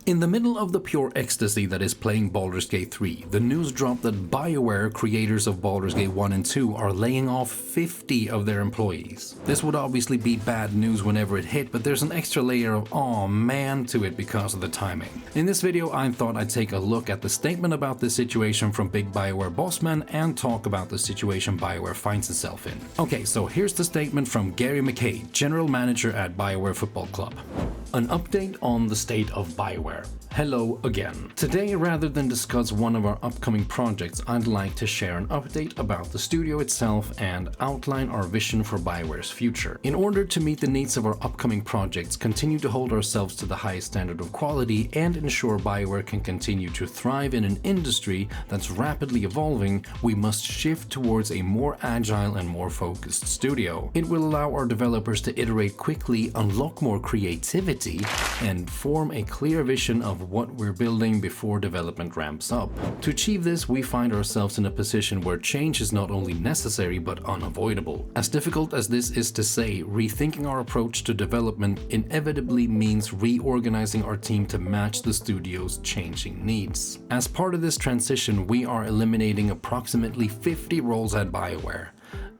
In the middle of the pure ecstasy that is playing Baldur's Gate 3, the news dropped that Bioware, creators of Baldur's Gate 1 and 2, are laying off 50 of their employees. This would obviously be bad news whenever it hit, but there's an extra layer of "aw man" to it because of the timing. In this video, I thought I'd take a look at the statement about this situation from big Bioware bossman and talk about the situation Bioware finds itself in. Okay, so here's the statement from Gary McKay, general manager at Bioware Football Club. An update on the state of Bioware. Hello again. Today, rather than discuss one of our upcoming projects, I'd like to share an update about the studio itself and outline our vision for Bioware's future. In order to meet the needs of our upcoming projects, continue to hold ourselves to the highest standard of quality, and ensure Bioware can continue to thrive in an industry that's rapidly evolving, we must shift towards a more agile and more focused studio. It will allow our developers to iterate quickly, unlock more creativity, and form a clear vision of what we're building before development ramps up. To achieve this, we find ourselves in a position where change is not only necessary but unavoidable. As difficult as this is to say, rethinking our approach to development inevitably means reorganizing our team to match the studio's changing needs. As part of this transition, we are eliminating approximately 50 roles at Bioware.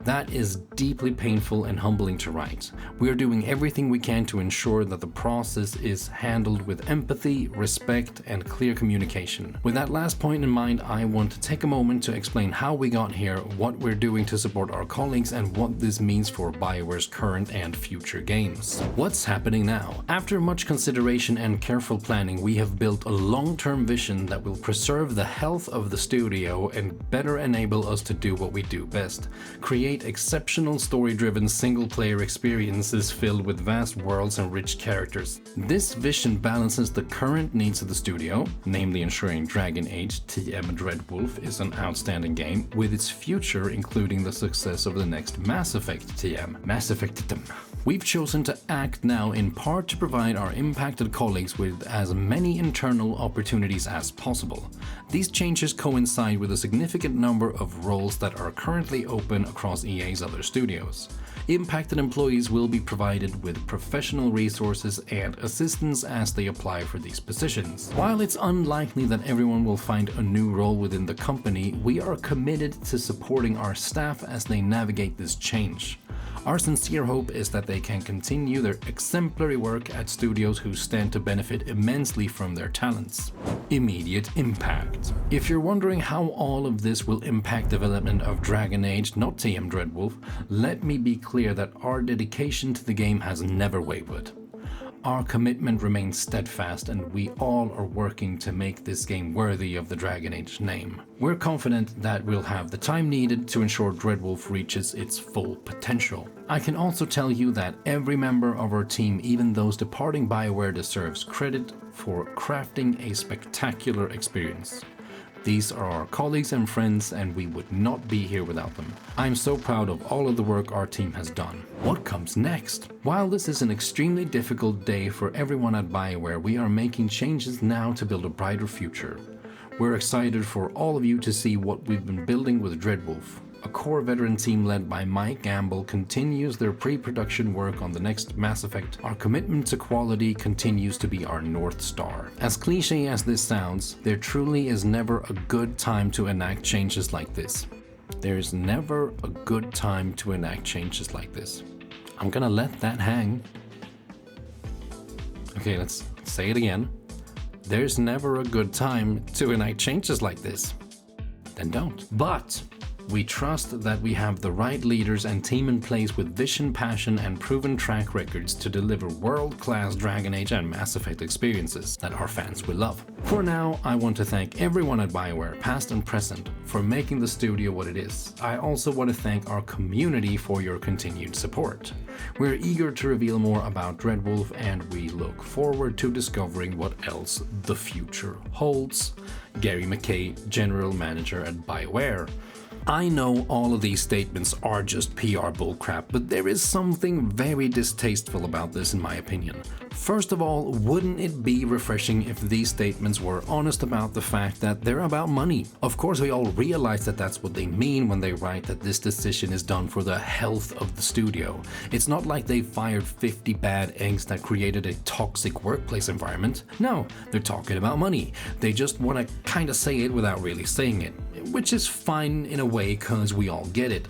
That is deeply painful and humbling to write. We are doing everything we can to ensure that the process is handled with empathy, respect, and clear communication. With that last point in mind, I want to take a moment to explain how we got here, what we're doing to support our colleagues, and what this means for Bioware's current and future games. What's happening now? After much consideration and careful planning, we have built a long-term vision that will preserve the health of the studio and better enable us to do what we do best: create exceptional story-driven single-player experiences filled with vast worlds and rich characters. This vision balances the current needs of the studio, namely ensuring Dragon Age TM Dreadwolf is an outstanding game, with its future including the success of the next Mass Effect TM, Mass Effect TM. We've chosen to act now in part to provide our impacted colleagues with as many internal opportunities as possible. These changes coincide with a significant number of roles that are currently open across EA's other studios. Impacted employees will be provided with professional resources and assistance as they apply for these positions. While it's unlikely that everyone will find a new role within the company, we are committed to supporting our staff as they navigate this change. Our sincere hope is that they can continue their exemplary work at studios who stand to benefit immensely from their talents. Immediate impact. If you're wondering how all of this will impact development of Dragon Age, not TM Dreadwolf, let me be clear that our dedication to the game has never wavered. Our commitment remains steadfast, and we all are working to make this game worthy of the Dragon Age name. We're confident that we'll have the time needed to ensure Dreadwolf reaches its full potential. I can also tell you that every member of our team, even those departing Bioware, deserves credit for crafting a spectacular experience. These are our colleagues and friends, and we would not be here without them. I'm so proud of all of the work our team has done. What comes next? While this is an extremely difficult day for everyone at Bioware, we are making changes now to build a brighter future. We're excited for all of you to see what we've been building with Dreadwolf. A core veteran team led by Mike Gamble continues their pre-production work on the next Mass Effect. Our commitment to quality continues to be our North Star. As cliche as this sounds, there truly is never a good time to enact changes like this. There is never a good time to enact changes like this. I'm gonna let that hang. Okay, let's say it again. There's never a good time to enact changes like this. Then don't. But we trust that we have the right leaders and team in place with vision, passion, and proven track records to deliver world-class Dragon Age and Mass Effect experiences that our fans will love. For now, I want to thank everyone at Bioware, past and present, for making the studio what it is. I also want to thank our community for your continued support. We're eager to reveal more about Dreadwolf, and we look forward to discovering what else the future holds. Gary McKay, General Manager at Bioware. I know all of these statements are just PR bullcrap, but there is something very distasteful about this in my opinion. First of all, wouldn't it be refreshing if these statements were honest about the fact that they're about money? Of course, we all realize that that's what they mean when they write that this decision is done for the health of the studio. It's not like they fired 50 bad eggs that created a toxic workplace environment. No, they're talking about money. They just want to kind of say it without really saying it, which is fine in a way because we all get it.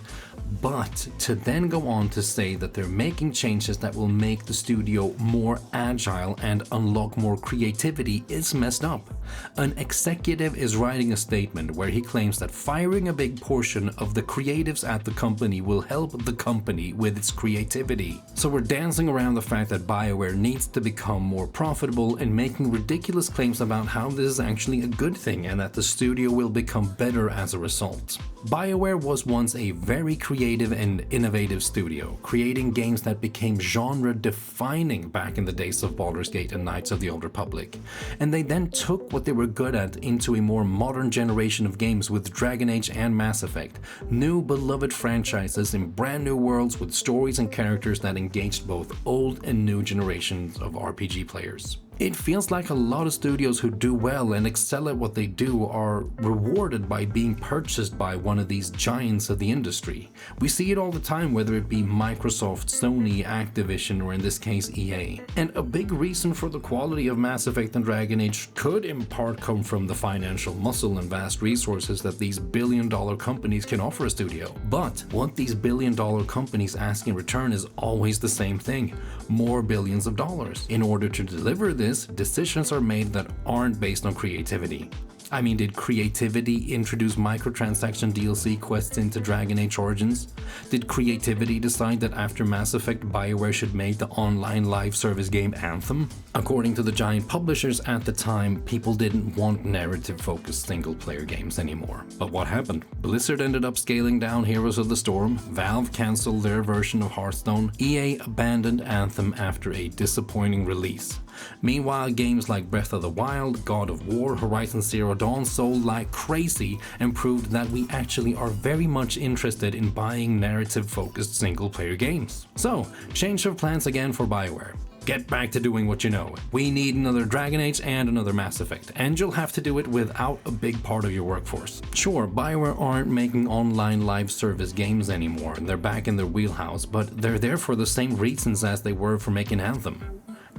But to then go on to say that they're making changes that will make the studio more agile and unlock more creativity is messed up. An executive is writing a statement where he claims that firing a big portion of the creatives at the company will help the company with its creativity. So we're dancing around the fact that Bioware needs to become more profitable and making ridiculous claims about how this is actually a good thing and that the studio will become better as a result. Bioware was once a very creative and innovative studio, creating games that became genre-defining back in the days of Baldur's Gate and Knights of the Old Republic. And they then took what they were good at into a more modern generation of games with Dragon Age and Mass Effect, new beloved franchises in brand new worlds with stories and characters that engaged both old and new generations of RPG players. It feels like a lot of studios who do well and excel at what they do are rewarded by being purchased by one of these giants of the industry. We see it all the time, whether it be Microsoft, Sony, Activision, or in this case EA. And a big reason for the quality of Mass Effect and Dragon Age could in part come from the financial muscle and vast resources that these billion-dollar companies can offer a studio. But what these billion-dollar companies ask in return is always the same thing: more billions of dollars. In order to deliver this, decisions are made that aren't based on creativity. I mean, did creativity introduce microtransaction DLC quests into Dragon Age Origins? Did creativity decide that after Mass Effect, Bioware should make the online live service game Anthem? According to the giant publishers at the time, people didn't want narrative-focused single-player games anymore. But what happened? Blizzard ended up scaling down Heroes of the Storm, Valve cancelled their version of Hearthstone, EA abandoned Anthem after a disappointing release. Meanwhile, games like Breath of the Wild, God of War, Horizon Zero Dawn sold like crazy and proved that we actually are very much interested in buying narrative-focused single-player games. So, change of plans again for Bioware. Get back to doing what you know. We need another Dragon Age and another Mass Effect, and you'll have to do it without a big part of your workforce. Sure, Bioware aren't making online live service games anymore, and they're back in their wheelhouse, but they're there for the same reasons as they were for making Anthem.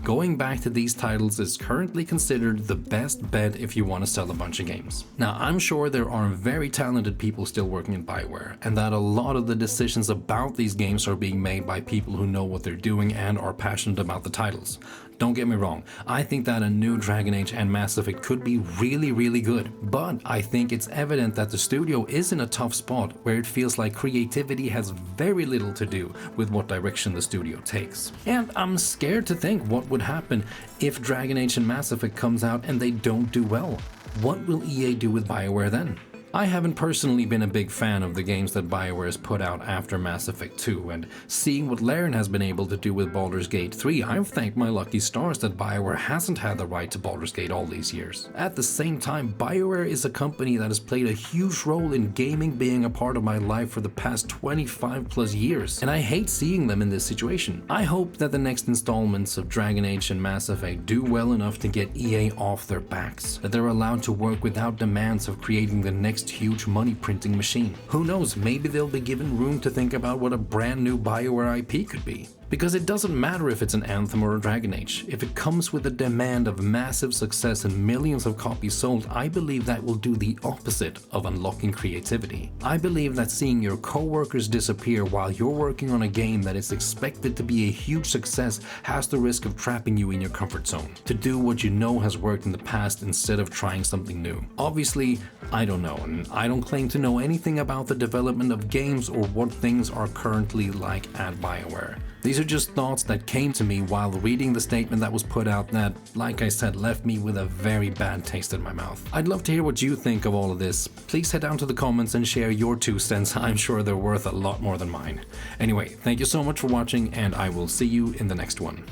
Going back to these titles is currently considered the best bet if you want to sell a bunch of games. Now, I'm sure there are very talented people still working in Bioware, and that a lot of the decisions about these games are being made by people who know what they're doing and are passionate about the titles. Don't get me wrong, I think that a new Dragon Age and Mass Effect could be really good, but I think it's evident that the studio is in a tough spot where it feels like creativity has very little to do with what direction the studio takes. And I'm scared to think what would happen if Dragon Age and Mass Effect comes out and they don't do well. What will EA do with Bioware then? I haven't personally been a big fan of the games that Bioware has put out after Mass Effect 2, and seeing what Larian has been able to do with Baldur's Gate 3, I've thanked my lucky stars that Bioware hasn't had the right to Baldur's Gate all these years. At the same time, Bioware is a company that has played a huge role in gaming being a part of my life for the past 25 plus years, and I hate seeing them in this situation. I hope that the next installments of Dragon Age and Mass Effect do well enough to get EA off their backs, that they're allowed to work without demands of creating the next huge money printing machine. Who knows, maybe they'll be given room to think about what a brand new Bioware IP could be. Because it doesn't matter if it's an Anthem or a Dragon Age. If it comes with a demand of massive success and millions of copies sold, I believe that will do the opposite of unlocking creativity. I believe that seeing your co-workers disappear while you're working on a game that is expected to be a huge success has the risk of trapping you in your comfort zone, to do what you know has worked in the past instead of trying something new. Obviously, I don't know, and I don't claim to know anything about the development of games or what things are currently like at Bioware. These are just thoughts that came to me while reading the statement that was put out that, like I said, left me with a very bad taste in my mouth. I'd love to hear what you think of all of this. Please head down to the comments and share your 2 cents. I'm sure they're worth a lot more than mine. Anyway, thank you so much for watching, and I will see you in the next one.